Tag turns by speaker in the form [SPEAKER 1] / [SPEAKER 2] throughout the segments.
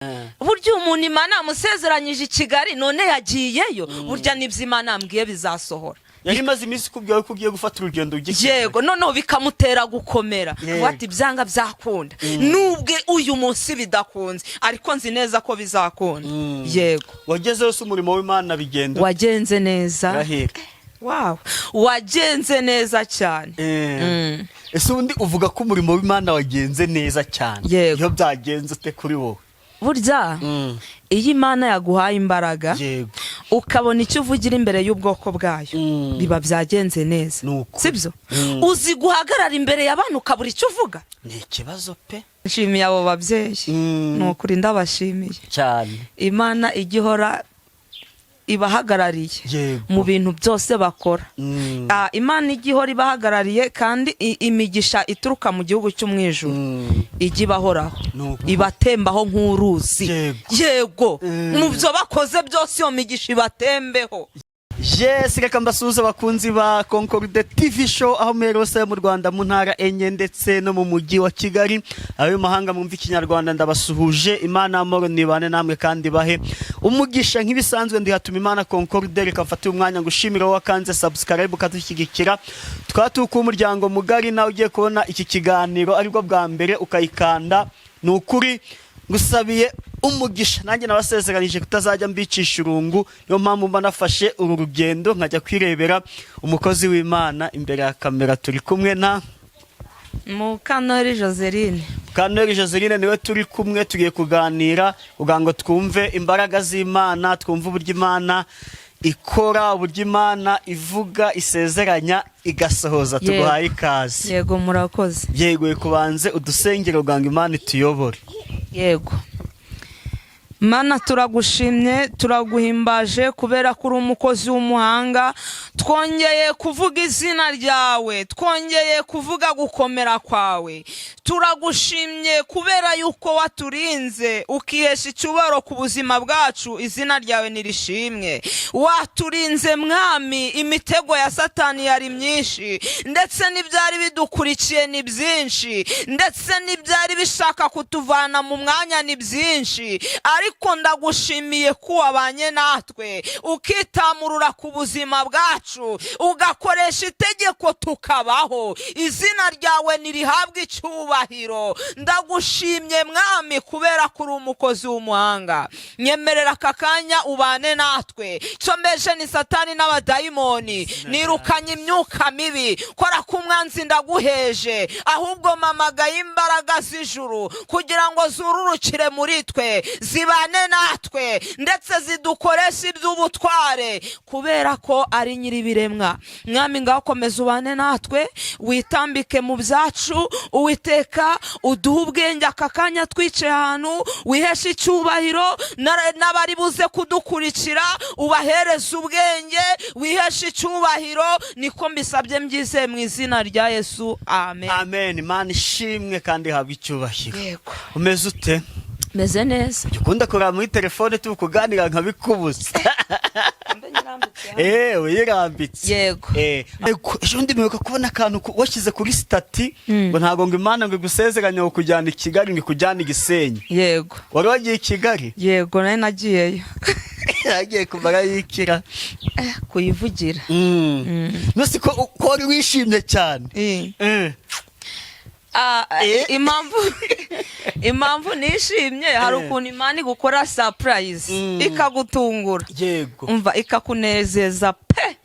[SPEAKER 1] burya umuntu Imana amusezeranyije i Kigali none yagiyeyo burya nibyo Imana ambwiye bizasohora.
[SPEAKER 2] Yari maze iminsi kubwiye ko ugiye gufata urugendo ugiki.
[SPEAKER 1] Yego noneho bikamutera gukomera wati byanga byakunda nubwe uyu munsi bidakunze ariko nzi neza ko bizakunda. Yego
[SPEAKER 2] wagezeho se umurimo w'Imana bigenda
[SPEAKER 1] wagenze neza.
[SPEAKER 2] Rahera
[SPEAKER 1] Wow wagenze neza cyane.
[SPEAKER 2] Ese undi uvuga ko umurimo w'Imana wagenze neza cyane iyo byagenze ute kuri wowe?
[SPEAKER 1] Burya iyi Imana yaguhaye imbaraga ukabona icyo uvugira imbere y'ubwoko bwayo biba byagenze neza sibyo. Uzi guhagarara imbere y'abantu ukabura icyo uvuga
[SPEAKER 2] ni ikibazo pe.
[SPEAKER 1] Nshimiye abo babyeyi n'ukuri ndabashimiye
[SPEAKER 2] cyane.
[SPEAKER 1] Imana igihora ibahagarariye mu bintu byose bakora. Imana igihora ibahagarariye kandi imigisha ituruka mu gihugu cy'umwijuru ijya ibahoraho ibatembaho nk'uruzi. Yego mu byo bakoze byose iyo migisha ibatembeho.
[SPEAKER 2] Yes, reka mbasuhuze abakunzi ba Concorde TV show aho merose mu Rwanda mu ntara enye ndetse no mu mujyi wa Kigali. Ayo mahanga mumva ikinyarwanda ndabasuhuje. Imana amoro nibane namwe kandi bahe umugisha nk'ibisanzwe ndi hatuma Imana Concorde. Reka mfate umwanya ngushimira wakanze subscribe ukadushyigikira twatuka umuryango mugari nawe ugiye kubona iki kiganiro aribwo bwa mbere ukayikanda nukuri ngusabiye umugisha nanjye nabasezeranije kutazajya mbicisha urungu. Niyo mpamvu mba nafashe uru rugendo nkajya kwirebera umukozi w'Imana imbere ya kamera. Turi kumwe na
[SPEAKER 1] Mukanori Joseline.
[SPEAKER 2] Mukanori Joseline niwe turi kumwe tugiye kuganira kugira ngo twumve imbaraga z'Imana, twumve uburyo Imana ikora, uburyo Imana ivuga, isezeranya, igasohoza. Tuguhaye ikaze.
[SPEAKER 1] Yego murakoze.
[SPEAKER 2] Yego kubanze udusengero kugira ngo Imana ituyobore.
[SPEAKER 1] Yego Mana turagushimye turaguhimbaje kubera ko uri umukozi w'umuhanga. Twongeye kuvuga izina ryawe, twongeye kuvuga gukomera kwawe. Turagushimye kubera yuko waturinze ukihesha icyubahiro ku buzima bwacu. Izina ryawe nirishimwe. Waturinze mwami, imitego ya Satani yari myinshi ndetse n'ibyari bidukurikiye ni byinshi ndetse n'ibyari bishaka kutuvana mu mwanya ni byinshi ariko ndagushimiye ko wabanye natwe ukitamurura ku buzima bwacu ugakoresha itegeko tukabaho. Izina ryawe nirihabwe icyubahiro. Ndagushimye mwami kubera ko uri umukozi w'umuhanga. Nyemerera aka kanya ubane natwe. Comeje ni Satani n'abadayimoni, nirukanye imyuka mibi. Kora ku mwanzi ndaguheje, ahubwo mamagaye imbaraga z'ijuru kugira ngo zururukire muri twe zibane natwe ndetse zidukoresha iby'ubutware kubera ko ari nyiribiremwa. Mwami ngaho komeza ubane natwe, witambike mu byacu, Uwiteka uduhe ubwenge aka kanya twicaye ahantu, wiheshe icyubahiro n'abari buze kudukurikira ubahereze ubwenge, wiheshe icyubahiro. Niko mbisabye mbyizeye mu izina rya Yesu, amen.
[SPEAKER 2] Amen. Imana ishimwe kandi habwe icyubahiro. Umeze ute?
[SPEAKER 1] Meze neza.
[SPEAKER 2] Ukunda kuraba muri telefone tukuganira nkabikubuza. Uyirambitse.
[SPEAKER 1] Yego.
[SPEAKER 2] Ejo ndimuka kubona akantu washyize kuri stati ngo ntago ngo Imana ngo igusezeranye wo kujyana i Kigali ngo kujyana i Gisenyi.
[SPEAKER 1] Yego.
[SPEAKER 2] Wari wagiye i Kigali?
[SPEAKER 1] Yego nari nagiyeyo.
[SPEAKER 2] Yagiye kumara yikira
[SPEAKER 1] kuyivugira.
[SPEAKER 2] Nose ko wari wishimye cyane.
[SPEAKER 1] Impamvu nishimye hari ukuntu Imana igukora surprise ikagutungura.
[SPEAKER 2] Yego.
[SPEAKER 1] Umva ikakunezeza pe.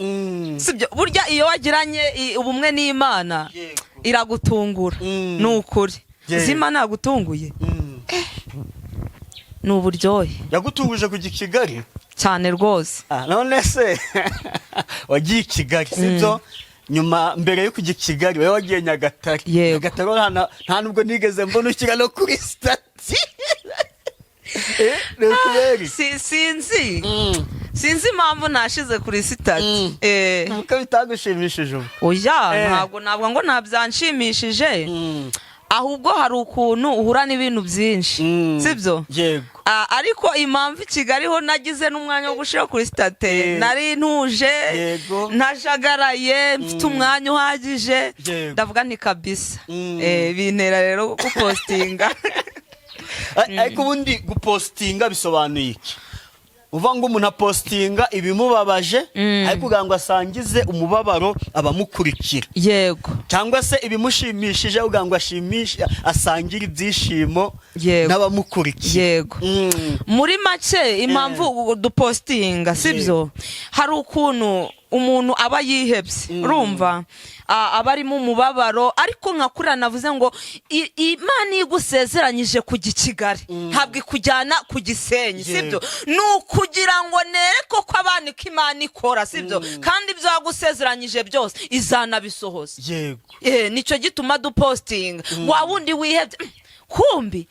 [SPEAKER 1] Sibyo burya iyo wagiranye ubumwe n'Imana iragutungura. Nukuri Imana yagutunguye n'uburyohe.
[SPEAKER 2] Yagutunguje kujya i Kigali
[SPEAKER 1] cyane rwose.
[SPEAKER 2] None se wagiye i Kigali sibyo? Nyuma mbere yo kujya i Kigali wewe wagiye Nyagatare. Nyagatare nta nubwo nigeze mbona ukira no kuri stati.
[SPEAKER 1] Sinzi impamvu nashize kuri stati.
[SPEAKER 2] Nuko bitagushimishije ubu?
[SPEAKER 1] Oya ntabwo ngo ntabyanshimishije. Ahubwo hari ukuntu uhura n'ibintu byinshi sibyo?
[SPEAKER 2] Yego.
[SPEAKER 1] Ariko impamvu i Kigali ho nagize n'umwanya wo gushira kuri state nari ntuje ntajagaraye mfite umwanya uhagije ndavuga nti kabisa bintera rero gupostinga
[SPEAKER 2] ariko ubundi gupostinga bisobanuye iki? uvuga ngo umuntu apostinga ibimubabaje ariko kugira ngo asangize umubabaro abamukurikira,
[SPEAKER 1] yego,
[SPEAKER 2] cyangwa se ibimushimishije kugira ngo asangire ibyishimo n'abamukurikira,
[SPEAKER 1] yego. Muri make impamvu dupostinga sibyo, hari ukuntu umuntu aba yihebye, urumva aba ari mu mubabaro, ariko nkakura navuze ngo Imana igusezeranyije kujya i Kigali ntabwo ikujyana ku Gisenyi, sibyo, ni ukugira ngo nereke ko abana ko Imana ikora, sibyo, kandi ibyo yagusezeranyije byose izanabisohoza,
[SPEAKER 2] yego.
[SPEAKER 1] Nicyo gituma dupostinga. Wa wundi wihebye kumbi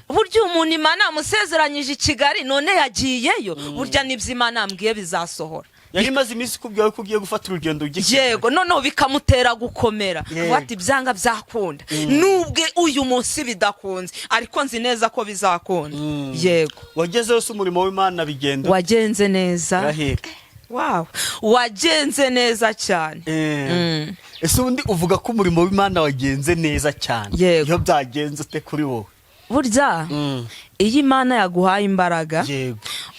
[SPEAKER 1] burya umuntu Imana yamusezeranyije i Kigali none yagiyeyo, burya nibyo Imana yambwiye bizasohora.
[SPEAKER 2] Yari imaze iminsi kubwira ko ugiye gufata urugendo ugikira,
[SPEAKER 1] yego, noneho bikamutera gukomera, ati byanga byakunda, nubwo uyu munsi bidakunze ariko nzi neza ko bizakunda. Yego.
[SPEAKER 2] Wagezeho se umurimo w'Imana bigenda?
[SPEAKER 1] Wagenze neza. Wow, wagenze neza cyane.
[SPEAKER 2] Ese undi uvuga ko umurimo w'Imana wagenze neza cyane, iyo byagenze ute kuri wowe?
[SPEAKER 1] Burya iyo Imana yaguhaye imbaraga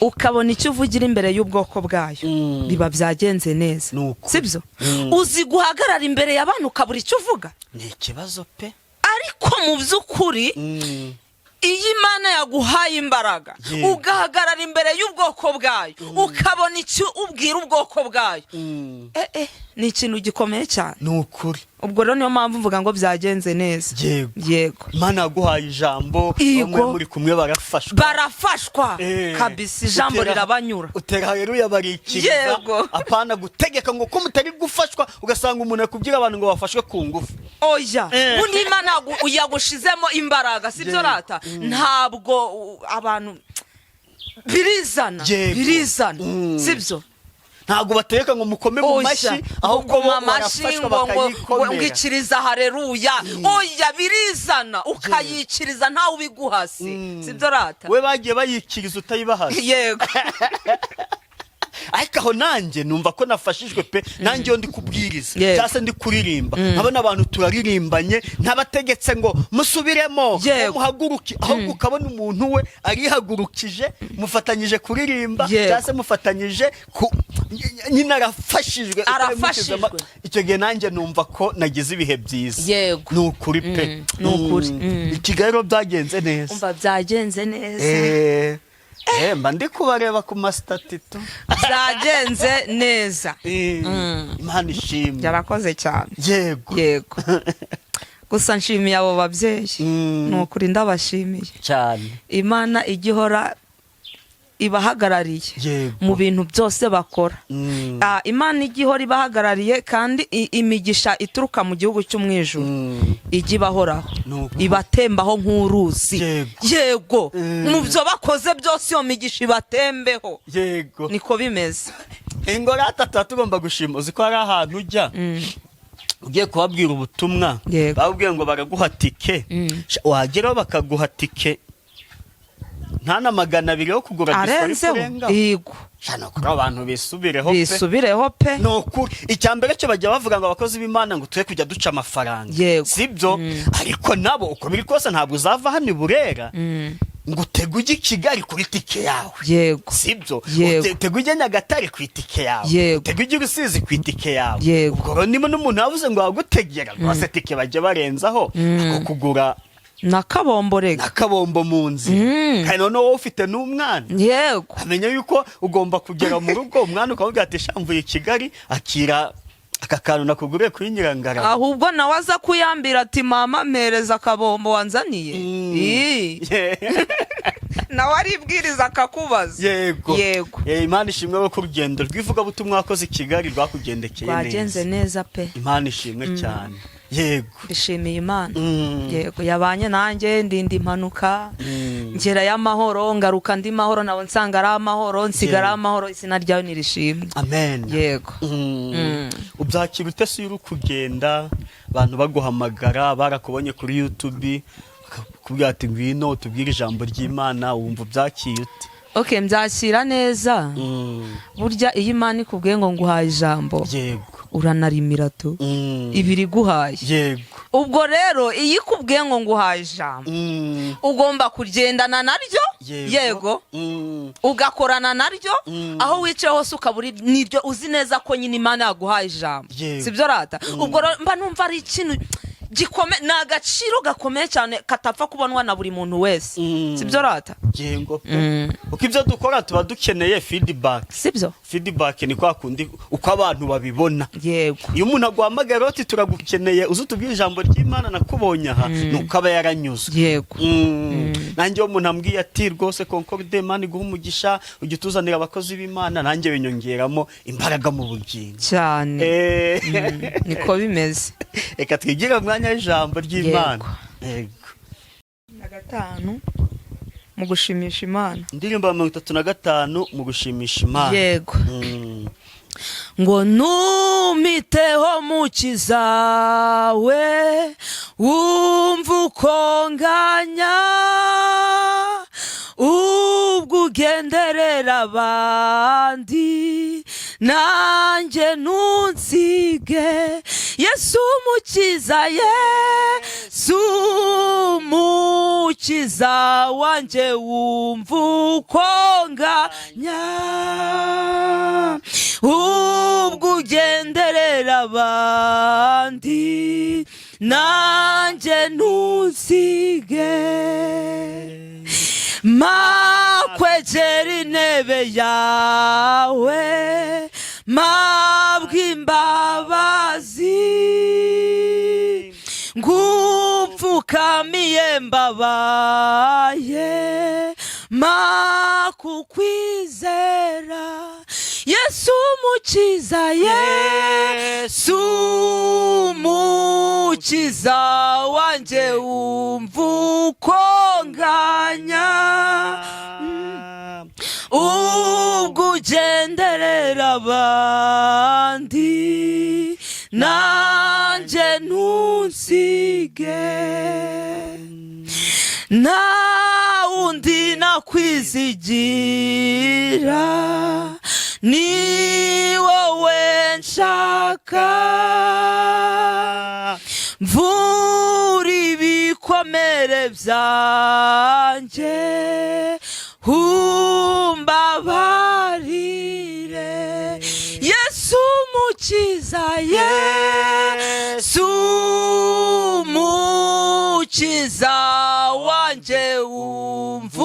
[SPEAKER 1] ukabona icyo uvugira imbere y'ubwoko bwayo, biba byagenze neza, sibyo? Uzi guhagarara imbere y'abantu ukabura icyo uvuga,
[SPEAKER 2] ni ikibazo pe.
[SPEAKER 1] Ariko mu by'ukuri iyo Imana yaguhaye imbaraga ugahagarara imbere y'ubwoko bwayo ukabona icyo ubwira ubwoko bwayo, ni ikintu gikomeye cyane.
[SPEAKER 2] Ni ukuri.
[SPEAKER 1] Ubwo rero niyo mpamvu mvuga ngo byagenze neza. Yego.
[SPEAKER 2] Imana yaguhaye ijambo, bamwe muri kumwe
[SPEAKER 1] barafashwa kabisa, ijambo rirabanyura.
[SPEAKER 2] Utera haleluya barikiriza, apana gutegeka ngo ko mutari gufashwa ugasanga umuntu akubwira abantu ngo bafashwe ku ngufu.
[SPEAKER 1] Oya, undi Imana yagushizemo imbaraga, sibyo rata? Ntabwo abantu birizana, sibyo?
[SPEAKER 2] Ntabwo bategeka ngo mukome mu mashyi, ahubwo barafashwa bakayikomera.
[SPEAKER 1] Ngikiriza haleluya. Oya, birizana ukayikiriza ntawe ubiguhasi, sibyo rata?
[SPEAKER 2] We bagiye bayikiriza utayibahasi.
[SPEAKER 1] Yego.
[SPEAKER 2] Ariko aho nanjye numva ko nafashijwe pe, nanjye yo ndi kubwiriza cyase ndi kuririmba, nkabona abantu turaririmbanye, ntabategetse ngo musubiremo muhaguruki, ahubwo ukabona umuntu we arihagurukije, mufatanyije kuririmba cyase mufatanyije nyine arafashijwe. Icyo gihe nanjye numva ko nagize ibihe byiza. Ni ukuri pe,
[SPEAKER 1] ni ukuri.
[SPEAKER 2] Ikigali byagenze neza,
[SPEAKER 1] umva byagenze neza.
[SPEAKER 2] Mba ndi kubareba ku mastatito,
[SPEAKER 1] byagenze neza.
[SPEAKER 2] Imana ishimwe,
[SPEAKER 1] yarakoze cyane.
[SPEAKER 2] Yego.
[SPEAKER 1] Gusa nshimiye abo babyeyi, ni ukuri ndabashimiye
[SPEAKER 2] cyane.
[SPEAKER 1] Imana igihora ibahagarariye mu bintu byose bakora. Imana igihora ibahagarariye, kandi imigisha ituruka mu gihugu cy'umwijuru ijya ibahoraho, ibatembaho nk'uruzi. Yego, mu byo bakoze byose iyo migisha ibatembeho.
[SPEAKER 2] Yego,
[SPEAKER 1] niko bimeze.
[SPEAKER 2] Ingorata tugomba gushima. Uzi ko hari ahantu ujya ugiye kubabwira ubutumwa, babwiye ngo baraguha tike, wageraho bakaguha tike nta na 200 yo kugura
[SPEAKER 1] dispari. Yego.
[SPEAKER 2] Shano kuri abantu bisubireho pe.
[SPEAKER 1] No
[SPEAKER 2] kuri icyambere cyo bajya bavuga ngo abakozi b'Imana ngo tuye kujya duca amafaranga. Sibyo? Ariko nabo uko biri kose ntabwo uzava hano Burera ngo teguje Kigali kuri tike yawe.
[SPEAKER 1] Yego.
[SPEAKER 2] Sibyo? Teguje Nyagatare ku tike yawe. Teguje Rusizi ku tike yawe. Ubwo nimo n'umuntu yavuze ngo agutegera ngo ase tike bajye barenzaho kugura nakabombo munzi. Kandi noneho wowe ufite n'umwana.
[SPEAKER 1] Yego.
[SPEAKER 2] Amenya yuko ugomba kugera mu rugo, umwana ukavuga ati shamvuye Kigali akira akakantu nakuguriye kuri Nyirangara.
[SPEAKER 1] Ahubwo nawe aza kuyambira ati mama mpereza akabombo wanzaniye. Nawe aribwiriza akakubaza.
[SPEAKER 2] Yego. Imana ishimwe ko urugendo rwivuga butumwa wakoze Kigali rwakugendekeye neza.
[SPEAKER 1] Bagenze neza pe.
[SPEAKER 2] Imana ishimwe cyane. Yego.
[SPEAKER 1] Bishimiye Imana. Yego, yabanye nanjye ndindi impanuka, ngera y'amahoro, ngaruka ndi mahoro, nabo nsanga ari amahoro, nsigara amahoro, izina ryawe nirishimwe.
[SPEAKER 2] Amen.
[SPEAKER 1] Yego.
[SPEAKER 2] Ubyakira ute se uri kugenda, abantu baguhamagara, barakubonye kuri YouTube, bakubwira ati ngwino tubwire ijambo ry'Imana, wumva byakira ute?
[SPEAKER 1] Okay, mbyakira neza. Burya iyo Imana ikubwiye ngo nguhaye ijambo,
[SPEAKER 2] yego,
[SPEAKER 1] uranarimira tu ibiri guhaye.
[SPEAKER 2] Yego.
[SPEAKER 1] ubwo rero iyo ikubwiye ngo nguhaye ijambo ugomba kugendana naryo, yego, ugakorana naryo, aho wicaye hose ukabura niryo uzi neza ko nyine Imana yaguhaye ijambo, sibyo rata? ubwo mba numva ari ikintu gikomeye, ni agaciro gakomeye cyane katapfa kubonwa na buri muntu wese, sibyo rata?
[SPEAKER 2] Yego, uko ibyo dukora tuba dukeneye feedback,
[SPEAKER 1] sibyo?
[SPEAKER 2] Feedback ni kwa kundi uko abantu babibona.
[SPEAKER 1] Yego,
[SPEAKER 2] iyo umuntu aguhamagara ati turagukeneye uzi utubwire ijambo ry'Imana nakubonye aha, nuko aba yaranyuzwe.
[SPEAKER 1] Yego,
[SPEAKER 2] nanjye umuntu ambwiye ati rwose Concorde Imana iguha umugisha, ujye utuzanira abakozi b'Imana, nanjye binyongeramo imbaraga mu bugingo
[SPEAKER 1] cyane. Niko bimeze.
[SPEAKER 2] Reka twigire umwanya w'ijambo ry'Imana. Yego.
[SPEAKER 1] 5 mu gushimisha Imana.
[SPEAKER 2] Indirimbo ya 35 mu gushimisha Imana.
[SPEAKER 1] Yego. Ngo numiteho mukiza we wumva ukonganya, ubwo ugenderera abandi nanjye ntunsige. Yesu mukiza, Yesu mukiza wanjye wumva ukonganya, ubwo ugenderera abandi nanjye ntunsige. Makwegera intebe yawe mabwa imbabazi, ngupfukamiye mbabaye makukwizera. Yesu mukiza, Yesu mukiza wanjye wumva ukonganya, ubwo ugenderera abandi nanjye ntunsige. Nta wundi nakwizigira, ni wowe nshaka. Mvura ibikomere byanjye, umbabarire. Yesu mukiza, Yesu mukiza wanjye wumva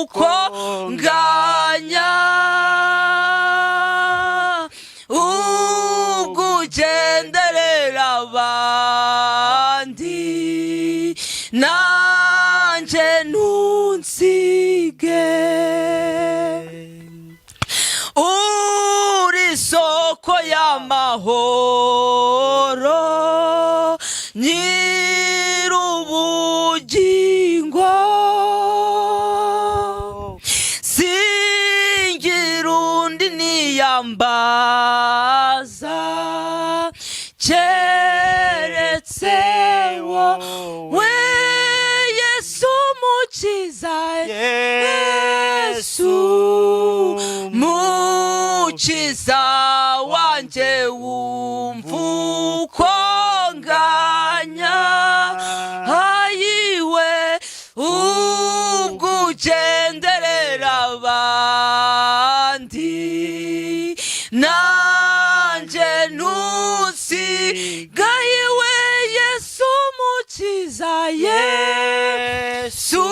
[SPEAKER 1] ukonganya, ubwo ugenderera abandi nanjye ntunsige. Uri isoko y'amahoro, nyir'ubugingo, singira undi niyambaza keretse wowe. Yesu mukiza, Yesu mukiza wanjye wumva ukonganya, ayiwe ubwo ugenderera abandi nanjye ntunsige. Ayiwe Yesu mukiza, Yesu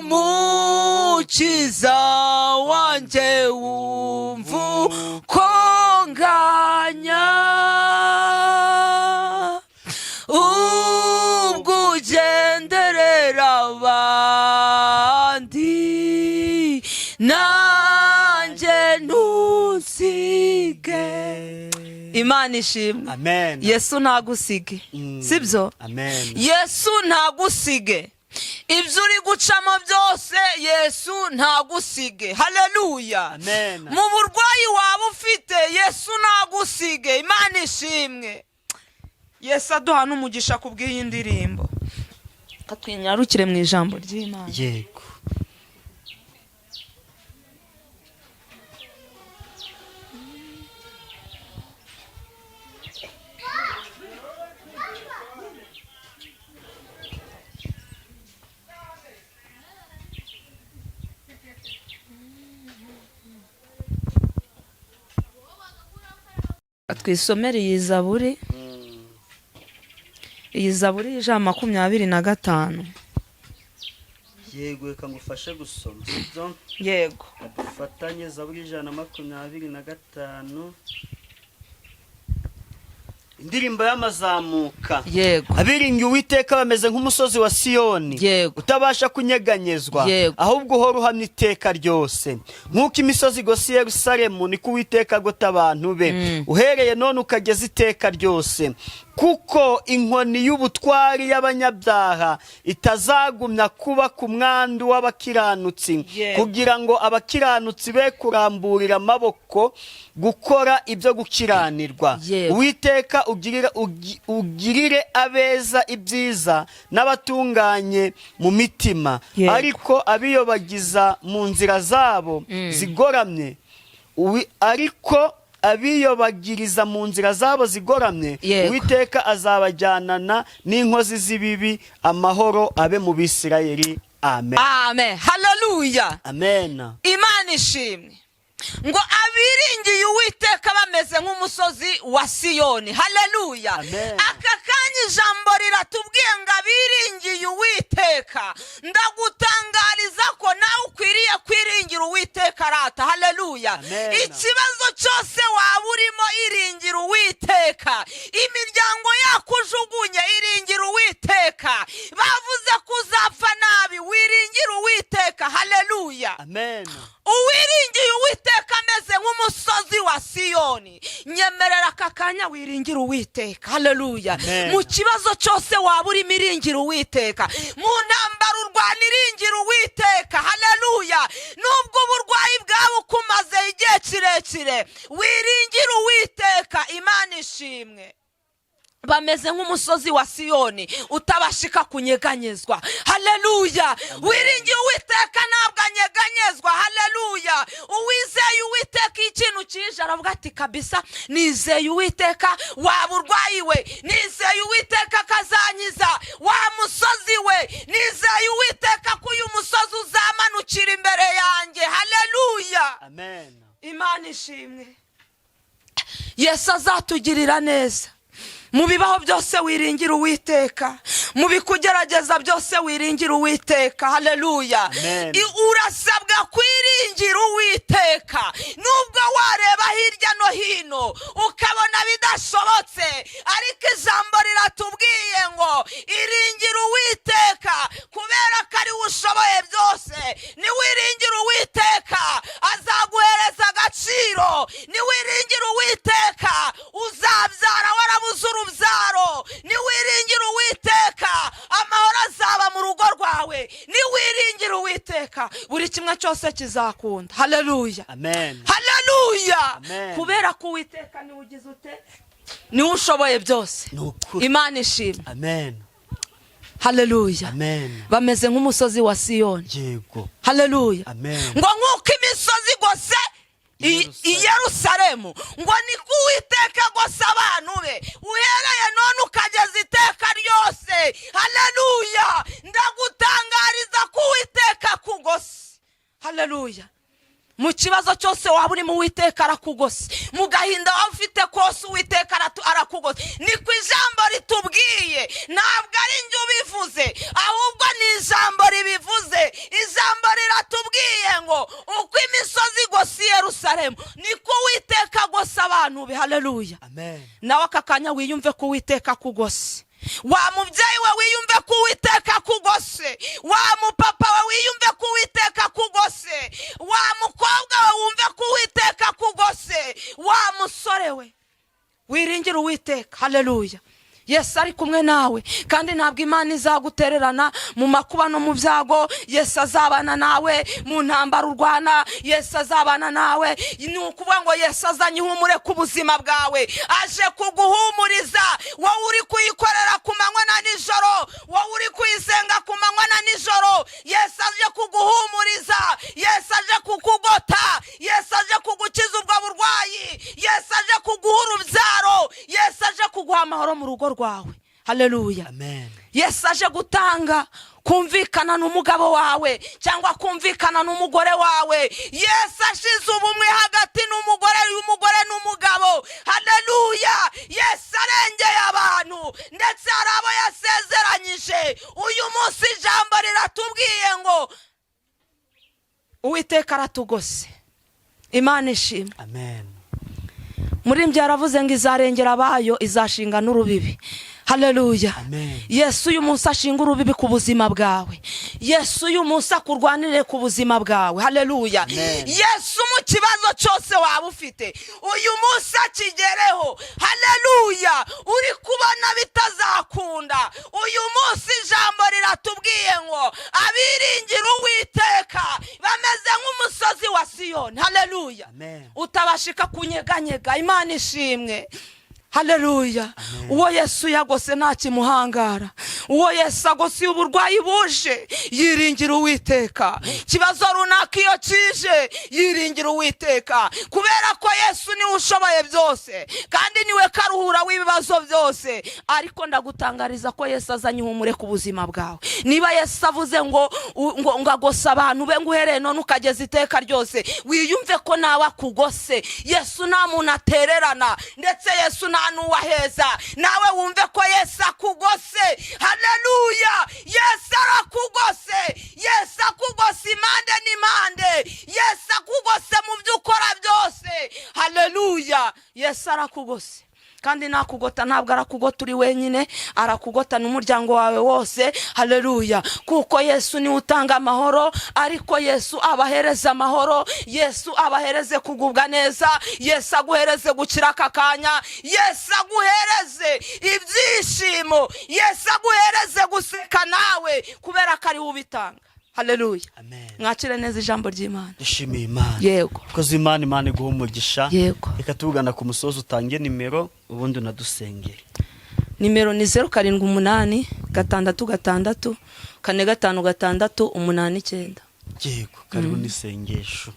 [SPEAKER 1] mukiza wanjye wumva ukonganya, ubwo ugenderera abandi nanjye ntunsige. Imana ishimwe.
[SPEAKER 2] Amen.
[SPEAKER 1] Yesu ntagusige, sibyo?
[SPEAKER 2] Amen.
[SPEAKER 1] Yesu ntagusige. Ibyo uri gucamo byose Yesu ntagusige. Haleluya.
[SPEAKER 2] Amen.
[SPEAKER 1] Mu burwayi waba ufite Yesu ntagusige. Imana ishimwe. Yesu aduha n'umugisha kubw'iyi ndirimbo. Katwinyarukire mu ijambo ry'Imana.
[SPEAKER 2] Yego.
[SPEAKER 1] twisomere iyi zaburi. Iyi zaburi ijana 25.
[SPEAKER 2] Yego, reka ngufashe gusoma sibyo?
[SPEAKER 1] Yego.
[SPEAKER 2] Dufatanye zaburi 125. Indirimbo y'amazamuka.
[SPEAKER 1] Yego.
[SPEAKER 2] Abiringiye Uwiteka bameze nk'umusozi wa Siyoni,
[SPEAKER 1] Yego.
[SPEAKER 2] utabasha kunyeganyezwa,
[SPEAKER 1] Yego.
[SPEAKER 2] ahubwo uhora uhamya iteka ryose. Nk'uko imisozi igose Yerusalemu, niko Uwiteka agota abantu be, uhereye none ukageza iteka ryose. Kuko inkoni y'ubutwari y'abanyabyaha itazagumya kuba ku mwandu w'abakiranutsi, kugira ngo abakiranutsi be kuramburira amaboko gukora ibyo gukiranirwa. Uwiteka ugirire abeza ibyiza n'abatunganye mu mitima, ariko abiyobagiza mu nzira zabo zigoramye, abiyobagiriza mu nzira zabo zigoramye, Uwiteka azabajyanana n'inkozi z'ibibi. Amahoro abe mu Bisirayeli. Amen.
[SPEAKER 1] Amen. Haleluya.
[SPEAKER 2] Amen.
[SPEAKER 1] Imana ishimwe. Ngo abiringiye Uwiteka bameze nk'umusozi wa Siyoni. Haleluya. Aka kanya ijambo riratubwiye ngo abiringiye Uwiteka. Ndagutangariza ko nawe ukwiriye kwiringira Uwiteka rata. Haleluya. Ikibazo cyose waba urimo iringira Uwiteka. Imiryango yakujugunye iringira Uwiteka. Bavuze kuzapfa nabi wiringira Uwiteka. Haleluya.
[SPEAKER 2] Amen.
[SPEAKER 1] Uwiringiye Uwiteka ameze nk'umusozi wa Siyoni. Nyemerera aka kanya wiringira Uwiteka. Haleluya. Mu kibazo cyose waba urimo iringira Uwiteka. Mu ntambara urwana iringira Uwiteka. Haleluya. Nubwo uburwayi bwawe kumaze igihe kirekire wiringira Uwiteka. Imana ishimwe. Bameze nk'umusozi wa Siyoni utabashika kunyeganyezwa. Haleluya. Wiringiye Uwiteka ntabwo anyeganyezwa. Haleluya. Uwizeye Uwiteka ikintu kije aravuga ati kabisa nizeye Uwiteka waba urwayi we, nizeye Uwiteka kazanyiza wa musozi we, nizeye Uwiteka ko uyu musozi uzamanukira imbere yanjye. Haleluya.
[SPEAKER 2] Amen.
[SPEAKER 1] Imana ishimwe. Yesu azatugirira neza. Mu bibaho byose wiringira Uwiteka. Mu bikugerageza byose wiringira Uwiteka. Haleluya. Urasabwa kwiringira Uwiteka. Nubwo wareba hirya no hino ukabona bidashobotse, ariko ijambo riratubwiye ngo iringira Uwiteka kubera ko ari ushoboye byose. Ni wiringira Uwiteka azaguhereza agaciro. Ni wiringira Uwiteka uzabyara warabuze urubyaro. Ni wiringira Uwiteka amahoro azaba mu rugo rwawe. Ni wiringira Uwiteka buri kimwe cyose kizakunda. Haleluya.
[SPEAKER 2] Amen.
[SPEAKER 1] Haleluya.
[SPEAKER 2] Kubera
[SPEAKER 1] ko Uwiteka ni ugize ute, ni ushoboye byose. Imana ishimwe.
[SPEAKER 2] Amen.
[SPEAKER 1] Haleluya.
[SPEAKER 2] Amen.
[SPEAKER 1] Bameze nk'umusozi wa Siyoni.
[SPEAKER 2] Yego.
[SPEAKER 1] Haleluya.
[SPEAKER 2] Amen.
[SPEAKER 1] Ngo nk'uko imisozi igose i Yerusalemu, ngo niko Uwiteka agose abantu be uhereye none ukageza iteka ryose. Haleluya. Ndagutangariza ko Uwiteka kugose. Haleluya. Mu kibazo cyose waba uri mu Uwiteka arakugose. Mu gahinda waba ufite kose Uwiteka arakugose. Niko ijambo ritubwiye. Ntabwo ari njye ubivuze, ahubwo ni ijambo ribivuze. Ijambo riratubwiye ngo uko imisozi igose Yerusalemu, niko Uwiteka agose abantu be. Haleluya.
[SPEAKER 2] Amen.
[SPEAKER 1] Nawe aka kanya wiyumve ko Uwiteka kugose. Wa mubyeyi we wiyumve ko Uwiteka kugose. Wa mupapa we wiyumve ko Uwiteka kugose. Wa mukobwa we wumve ko Uwiteka kugose. Wa musore we wiringira Uwiteka. Haleluya. Yesu ari kumwe nawe kandi ntabwo Imana izagutererana mu makuba no mu byago. Yesu azabana nawe mu ntambara urwana. Yesu azabana nawe. Ni ukuvuga ngo Yesu azanye ihumure ku buzima bwawe, aje kuguhumuriza. Wowe uri kuyikorera ku manywa na nijoro, wowe uri kuyisenga ku manywa na nijoro, Yesu aje kuguhumuriza. Yesu aje kukugota. Yesu aje kugukiza ubwo burwayi. Yesu aje kuguha urubyaro. Yesu aje kuguha amahoro mu rugo rwawe. Haleluya.
[SPEAKER 2] Amen.
[SPEAKER 1] Yesu aje gutanga kumvikana n'umugabo wawe cyangwa kumvikana n'umugore wawe. Yesu ashize ubumwe hagati y'umugore n'umugabo. Haleluya. Yesu arengeye abantu ndetse hari abo yasezeranyije. Uyu munsi ijambo riratubwiye ngo Uwiteka aratugose. Imana ishimwe.
[SPEAKER 2] Amen.
[SPEAKER 1] Muri byaravuze ngo izarengera abayo, izashinga n'urubibi. Haleluya. Yesu uyu munsi ashinga urubibi ku buzima bwawe. Yesu uyu munsi akurwanire ku buzima bwawe. Haleluya. Yesu mu kibazo cyose waba ufite uyu munsi akigereho. Haleluya. Uri kubona bitazakunda, uyu munsi ijambo riratubwiye ngo abiringira Uwiteka bameze nk'umusozi wa Siyoni. Haleluya. Utabashika kunyeganyega. Imana ishimwe. Haleluya. Uwo Yesu yagose nta kimuhangara. Uwo Yesu agose uburwayi buje yiringira Uwiteka. Kibazo runaka iyo kije yiringira Uwiteka, kubera ko Yesu niwe ushoboye byose kandi niwe karuhura w'ibibazo byose. Ariko ndagutangariza ko Yesu azanye ihumure ku buzima bwawe. Niba Yesu avuze ngo agosa abantu be nguhereye none ukageza iteka ryose, wiyumve ko nawe akugose. Yesu nta muntu atererana, ndetse Yesu nuwaheza. Nawe wumve ko Yesu akugose. Haleluya. Yesu arakugose. Yesu akugose impande n'impande. Yesu akugose mu byo ukora byose. Haleluya. Yesu arakugose. Kandi nakugota ntabwo arakugota uri wenyine, arakugota n'umuryango wawe wose. Haleluya. Kuko Yesu ni utanga amahoro, ariko Yesu abahereza amahoro. Yesu abahereze kugubwa neza. Yesu aguhereze gukira akakanya. Yesu aguhereze ibyishimo. Yesu aguhereze guseka nawe kubera ko ari ubitanga. Haleluya. Mwakire neza ijambo ry'Imana.
[SPEAKER 2] Ishimiye Imana.
[SPEAKER 1] Yego.
[SPEAKER 2] Koze Imana iguha umugisha.
[SPEAKER 1] Yego.
[SPEAKER 2] Reka tugana ku musozo, utange nimero ubundi unadusengere.
[SPEAKER 1] Nimero ni 078 666 456 89.
[SPEAKER 2] Yego, karibu nisengesho.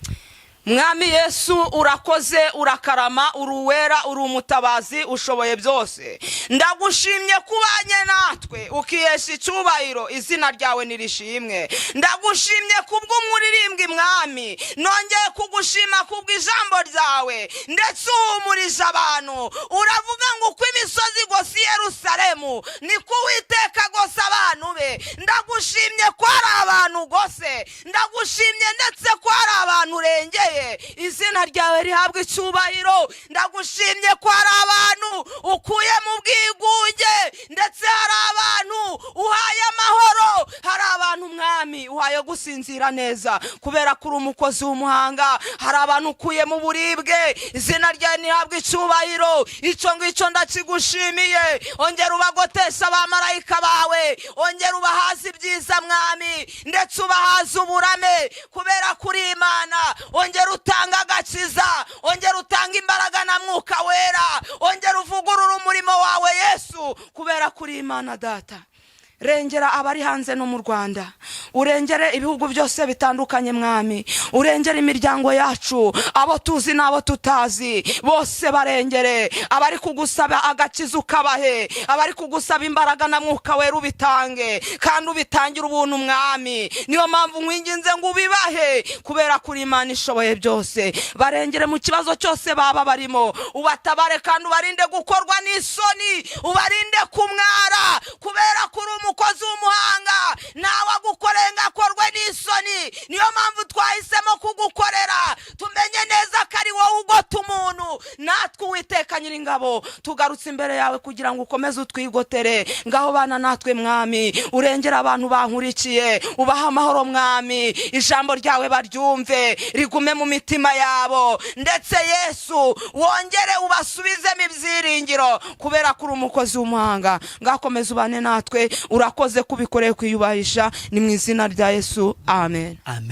[SPEAKER 1] Mwami Yesu urakoze, urakarama, uruwera, uri umutabazi, ushoboye byose. Ndagushimye kubanye natwe ukiyesha icyubahiro, izina ryawe nirishimwe. Ndagushimye kubw'umuririmbwi Mwami, nongeye kugushima kubw'ijambo ryawe ndetse uhumurije abantu. Uravuga ngo uko imisozi igose Yerusalemu niko Uwiteka agose abantu be. Ndagushimye ko ari abantu ugose, ndagushimye ndetse ko ari abantu urengeye. Izina ryawe rihabwa icyubahiro. Ndagushimye ko hari abantu ukuye mu bwigunge, ndetse hari abantu uhaye amahoro, hari abantu Mwami uhaye gusinzira neza kubera ko uri umukozi w'umuhanga. Hari abantu ukuye mu buribwe, izina ryawe rihabwa icyubahiro. Icyo ngicyo ndakigushimiye. Ongera ubagotesha abamarayika bawe, ongera ubahaza ibyiza Mwami, ndetse ubahaza uburame kubera kuri Imana. Ongera utanga agakiza, ongera utanga imbaraga na Mwuka Wera, ongera uvugurura umurimo wawe Yesu kubera kuri Imana Data. Rengera abari hanze no mu Rwanda, urengere ibihugu byose bitandukanye Mwami, urengere imiryango yacu, abo tuzi n'abo tutazi bose barengere. Abari kugusaba agakiza ukabahe, abari kugusaba imbaraga na Mwuka Wera ubitange, kandi ubitangira ubuntu Mwami. Niyo mpamvu nkwinginze ngo ubibahe kubera kuri Imana ishoboye byose. Barengere mu kibazo cyose baba barimo, ubatabare kandi ubarinde gukorwa n'isoni, ubarinde kumwara kubera kuri umukozi w'umuhanga. Nawe agukorenga akorwe n'isoni. Niyo mpamvu twahisemo kugukorera, tumenye neza ko ari wowe ugota umuntu. Natwe Uwiteka Nyiringabo tugarutse imbere yawe kugira ngo ukomeze utwigotere. Ngaho bana natwe Mwami, urengera abantu bankurikiye, ubaha amahoro Mwami. Ijambo ryawe baryumve, rigume mu mitima yabo, ndetse Yesu wongere ubasubizemo ibyiringiro kubera ko uri umukozi w'umuhanga. Ngakomeze ubane natwe. Urakoze kubikoreye kwiyubahisha, ni mu izina rya Yesu. Amen.
[SPEAKER 2] Amen.